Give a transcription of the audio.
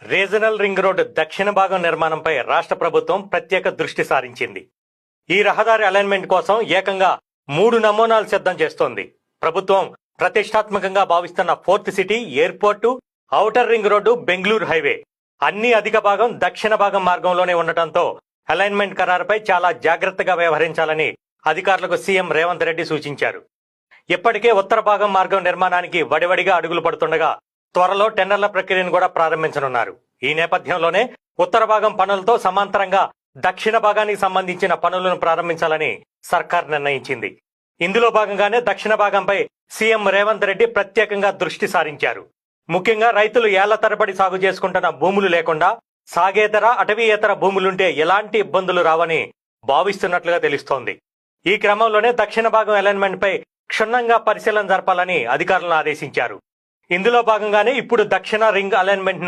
Regional ring road దక్షిణ భాగం నిర్మాణంపై రాష్ట్ర ప్రభుత్వం ప్రత్యేక దృష్టి సారించింది. ఈ రహదారి అలైన్మెంట్ కోసం ఏకంగా 3 నమూనాలు సిద్ధం చేస్తోంది. ప్రభుత్వం ప్రతిష్టాత్మకంగా భావిస్తున్న fourth city, airport, outer ring road, Bengaluru highway అన్ని అధిక భాగం దక్షిణ భాగం మార్గంలోనే ఉండటంతో అలైన్మెంట్ ఖరారుపై చాలా జాగ్రత్తగా వ్యవహరించాలని అధికారులకు సీఎం రేవంత్ రెడ్డి సూచించారు. ఇప్పటికే ఉత్తర భాగం మార్గం నిర్మాణానికి వడివడిగా అడుగులు పడుతుండగా త్వరలో టెండర్ల ప్రక్రియను కూడా ప్రారంభించనున్నారు. ఈ నేపథ్యంలోనే ఉత్తర భాగం పనులతో సమాంతరంగా దక్షిణ భాగానికి సంబంధించిన పనులను ప్రారంభించాలని సర్కార్ నిర్ణయించింది. ఇందులో భాగంగానే దక్షిణ భాగంపై సీఎం రేవంత్ రెడ్డి ప్రత్యేకంగా దృష్టి సారించారు. ముఖ్యంగా రైతులు ఏళ్ల తరబడి సాగు చేసుకుంటున్న భూములు లేకుండా సాగేతర, అటవీయేతర భూములుంటే ఎలాంటి ఇబ్బందులు రావని భావిస్తున్నట్లుగా తెలుస్తోంది. ఈ క్రమంలోనే దక్షిణ భాగం అలైన్మెంట్ పై క్షుణ్ణంగా పరిశీలన జరపాలని అధికారులను ఆదేశించారు. ఇందులో భాగంగానే ఇప్పుడు దక్షిణ రింగ్ అలైన్మెంట్